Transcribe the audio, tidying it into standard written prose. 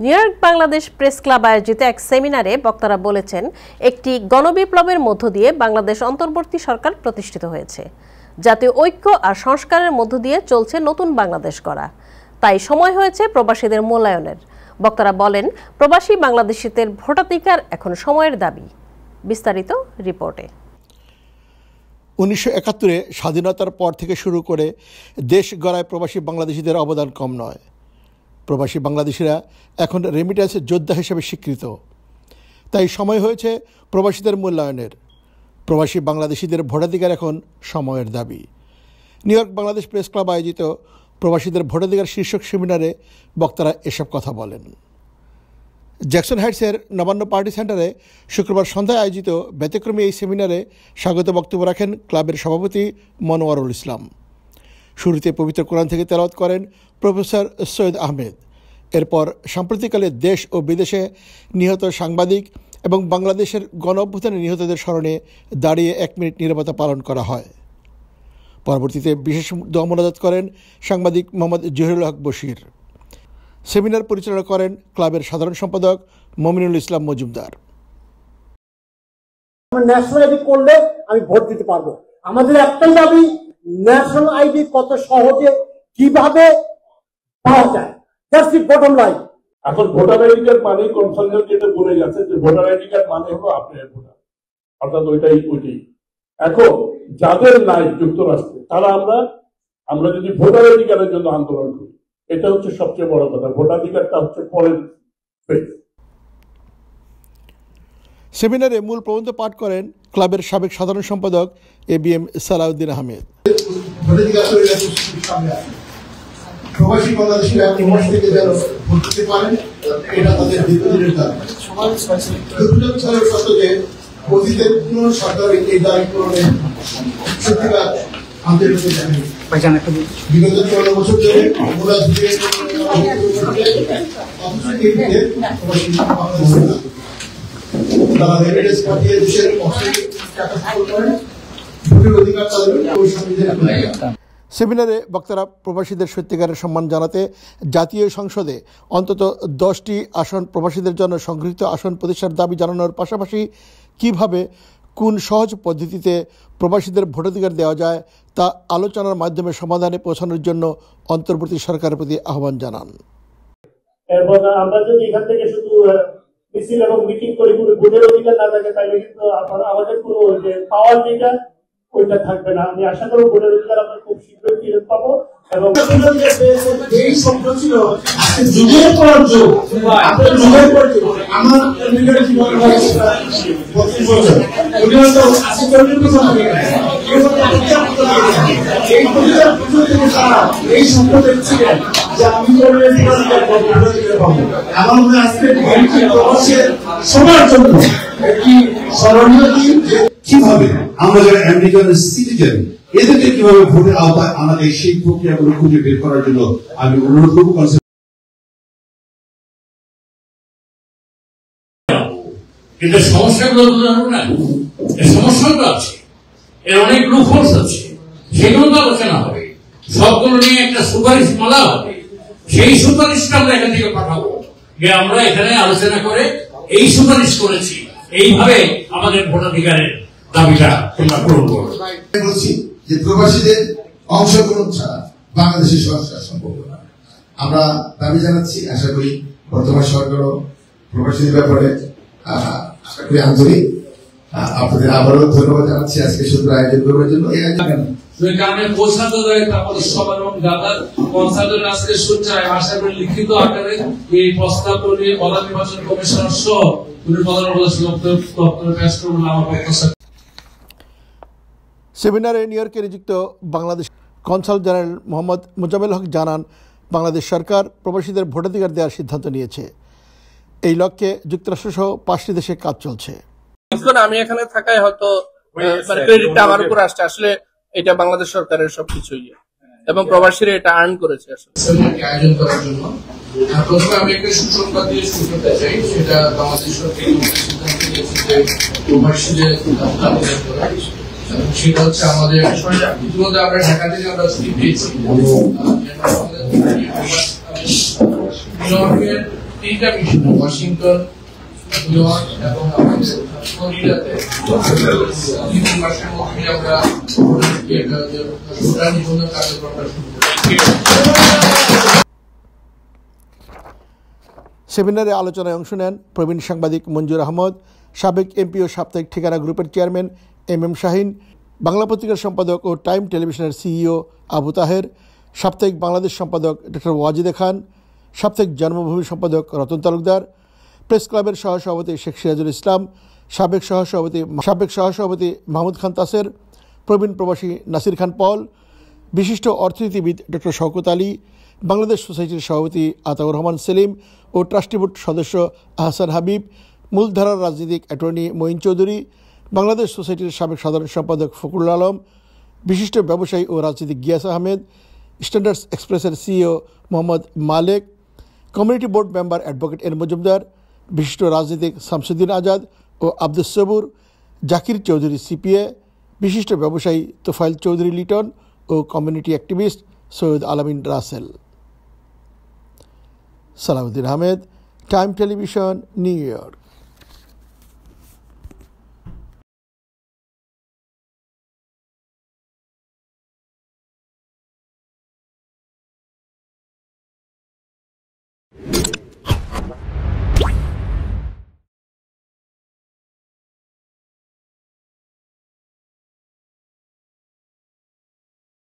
New York Bangladesh press club আয়োজিত এক সেমিনারে বক্তারা বলেছেন, একটি গণবিপ্লবের মধ্য দিয়ে বাংলাদেশ অন্তর্বর্তী সরকার প্রতিষ্ঠিত হয়েছে। জাতীয় ঐক্য আর সংস্কারের মধ্য দিয়ে চলছে নতুন বাংলাদেশ গড়া। তাই সময় হয়েছে প্রবাসীদের মূল্যায়নের। বক্তারা বলেন, প্রবাসী বাংলাদেশিদের ভোটাধিকার এখন সময়ের দাবি। বিস্তারিত রিপোর্টে। 1971-এ স্বাধীনতার পর থেকে শুরু করে দেশ গড়ায় প্রবাসী বাংলাদেশিদের অবদান কম নয়। প্রবাসী বাংলাদেশিরা এখন রেমিটেন্স যোদ্ধা হিসেবে স্বীকৃত। তাই সময় হয়েছে প্রবাসীদের মূল্যায়নের। প্রবাসী বাংলাদেশিদের ভোটাধিকার এখন সময়ের দাবি। New York Bangladesh press club আয়োজিত প্রবাসীদের ভোটাধিকার শীর্ষক সেমিনারে বক্তারা এসব কথা বলেন। জ্যাকসন হাইটসের নবান্ন পার্টি সেন্টারে শুক্রবার সন্ধ্যায় আয়োজিত ব্যতিক্রমী এই সেমিনারে স্বাগত বক্তব্য রাখেন ক্লাবের সভাপতি মনোয়ারুল ইসলাম। শুরুতে পবিত্র কোরআন থেকে তেলাওয়াত করেন প্রফেসর সৈয়দ আহমেদ। এরপর সাম্প্রতিককালে দেশ ও বিদেশে নিহত সাংবাদিক এবং বাংলাদেশের গণ অভ্যুত্থানে নিহতদের স্মরণে দাঁড়িয়ে 1 মিনিট নীরবতা পালন করা হয়। পরবর্তীতে বিশেষ দোয়া মোনাজাত করেন সাংবাদিক মোহাম্মদ জহিরুল হক বশির। সেমিনার পরিচালনা করেন ক্লাবের সাধারণ সম্পাদক মমিনুল ইসলাম মজুমদার। ন্যাশনাল আইডি করলে আমি ভোট দিতে পারবো। আমাদের একটাই দাবি, ন্যাশনাল আইডি কত সহজে কিভাবে পাওয়া যায়। That's the bottom line. এখন ভোটার আইডি কার্ড মানে কনসালটেন্ট যেটা বলে গেছে যে ভোটার আইডি কার্ড মানে হলো আপনার ভোটার, অর্থাৎ ওইটাই। এখন যাদের নাই যুক্তরাষ্ট্রে, তারা আমরা যদি ভোটার আইডি কার্ডের জন্য আন্দোলন করি, এটা হচ্ছে সবচেয়ে বড় কথা। ভোটাধিকারটা হচ্ছে পরের ফেজ। সেমিনারে মূল প্রবন্ধ পাঠ করেন ক্লাবের সাবেক সাধারণ সম্পাদক ABM সালাউদ্দিন আহমেদ। প্রবাসী বাংলাদেশিরা প্রবাস থেকে যেন ভোট দিতে পারেন, এটা তাদের দীর্ঘদিনের দাবি। সত্য যে অতীতের কোন সরকার এই দাবি পূরণের সত্যিকার আন্তরিকতা জানেনি। বিগত 14 বছর ধরে তারা রেমিটেন্স পাঠিয়ে দেশের টাকা সংগ্রহ করেন, ভোটের অধিকার তাদের ওই সংবিধানে। সেমিনারে বক্তারা প্রবাসীদের সত্যিকারের সম্মান জানাতে জাতীয় সংসদে অন্তত 10টি আসন প্রবাসীদের জন্য সংগৃহীত আসন প্রতিষ্ঠার দাবি জানানোর পাশাপাশি কিভাবে কোন সহজ পদ্ধতিতে প্রবাসীদের ভোটাধিকার দেওয়া যায় তা আলোচনার মাধ্যমে সমাধানে পৌঁছানোর জন্য অন্তর্বর্তী সরকারের প্রতি আহ্বান জানান। আমরা যদি এখান থেকে শুধু মিছিল এবং মিটিং করে ভোটের অধিকার না থাকে, তাহলে কিন্তু আমাদের পুরো পাওয়ার যেটা ওইটা থাকবে না। আমি আশা করব ভোটের অধিকার আমরা খুব শীঘ্রই ফিরে পাবো। এবং এই শব্দ ছিল যুগের পর যুগ, আপনার যুগের পর যুগ। আমার জীবন 25 বছর, উনি হয়তো 80-40 বছর হয়ে গেছে। এই 50 বছর থেকে তারা এই শব্দ দেখছিলেন যে আমি ভোটের অধিকার পাবো। আমার মনে আজকে প্রবাসের সবার জন্য একটি স্মরণীয় দিন। কিভাবে আমরা যারা আমেরিকান সিটিজেন এদেরকে কিভাবে ভোটের আওতায় আমাদের সেই প্রক্রিয়াগুলো খুঁজে বের করার জন্য আমি অনুরোধ করব। কিন্তু সমস্যাগুলো জানো না, এই সমস্যাগুলো আছে, এর অনেক লুফোর্স আছে, সেগুলো তো আলোচনা হবে। সবগুলো নিয়ে একটা সুপারিশ মালা হবে। সেই সুপারিশটা আমরা এখান থেকে পাঠাবো, যে আমরা এখানে আলোচনা করে এই সুপারিশ করেছি, এইভাবে আমাদের ভোটাধিকারের দাবিটা তোমরা পূরণ করো। বলছি যে প্রবাসীদের অংশগ্রহণ ছাড়া বাংলাদেশের সংস্কার সম্ভব না। আমরা দাবি জানাচ্ছি, আশা করি বর্তমান সরকারও প্রবাসীদের ব্যাপারে আশা করি আন্তরিক। আপনাদের আবারও ধন্যবাদ জানাচ্ছি আজকে সুন্দর আয়োজন করার জন্য। আশা করি লিখিত আকারে এই প্রস্তাবটি নিয়ে প্রধান নির্বাচন কমিশনার সহ সেমিনারে নিউ ইয়র্কে নিযুক্ত বাংলাদেশ কনসাল জেনারেল মোহাম্মদ মোজাম্মেল হক জানান, বাংলাদেশ সরকার প্রবাসীদের ভোটাধিকার দেওয়ার সিদ্ধান্ত নিয়েছে। এই লক্ষ্যে যুক্তরাষ্ট্রসহ 5টি দেশে কাজ চলছে। আমি এখানে থাকায় হয়তো ক্রেডিটটা আমার উপর আসছে, আসলে এটা বাংলাদেশ সরকারের সবকিছুই এবং প্রবাসীরা এটা আর্ন করেছে। আয়োজন করার জন্য প্রথমে আমি একটা সুসংবাদ দিয়ে শুরু করতে চাই। সেটা বাংলাদেশ সরকার সিদ্ধান্ত নিয়েছে যে প্রবাসীদের সেটা হচ্ছে আমাদের ইতিমধ্যে আমরা ঢাকা থেকে আমরা ছুটি পেয়েছি। 3টা মিশনে ওয়াশিংটন, নিউ ইয়র্ক এবং আমাদের ফ্লোরিডাতে 3 মাসের মধ্যে আমরা ভোটার নিবন্ধন কার্যক্রমটা শুরু করি। সেমিনারে আলোচনায় অংশ নেন প্রবীণ সাংবাদিক মঞ্জুর আহমদ, সাবেক এমপি ও সাপ্তাহিক ঠিকানা গ্রুপের চেয়ারম্যান এম শাহিন, বাংলা পত্রিকার সম্পাদক ও টাইম টেলিভিশনের সিইও আবু তাহের, সাপ্তাহিক বাংলাদেশ সম্পাদক ডক্টর ওয়াজিদে খান, সাপ্তাহিক জন্মভূমি সম্পাদক রতন তালুকদার, প্রেস ক্লাবের সহসভাপতি শেখ সিরাজুল ইসলাম, সাবেক সহসভাপতি মাহমুদ খান তাসের, প্রবীণ প্রবাসী নাসির খান পল, বিশিষ্ট অর্থনীতিবিদ ডক্টর শওকত আলী, বাংলাদেশ সোসাইটির সভাপতি আতাউর রহমান সেলিম ও ট্রাস্টি বোর্ড সদস্য আহসান হাবিব, মূলধারার রাজনীতিক অ্যাটর্নি মঈন চৌধুরী, বাংলাদেশ সোসাইটির সাবেক সাধারণ সম্পাদক ফখরুল আলম, বিশিষ্ট ব্যবসায়ী ও রাজনীতিক গিয়াস আহমেদ, স্ট্যান্ডার্ডস এক্সপ্রেসের CEO Mohammad Malek, community board member advocate N Majumder, বিশিষ্ট রাজনীতিক শামসুদ্দিন আজাদ ও আব্দুস সবুর, জাকির চৌধুরী সিপিএ, বিশিষ্ট ব্যবসায়ী তোফাইল চৌধুরী লিটন ও community activist Syed Alamin Rasel. Salauddin Ahmed, time television, New York.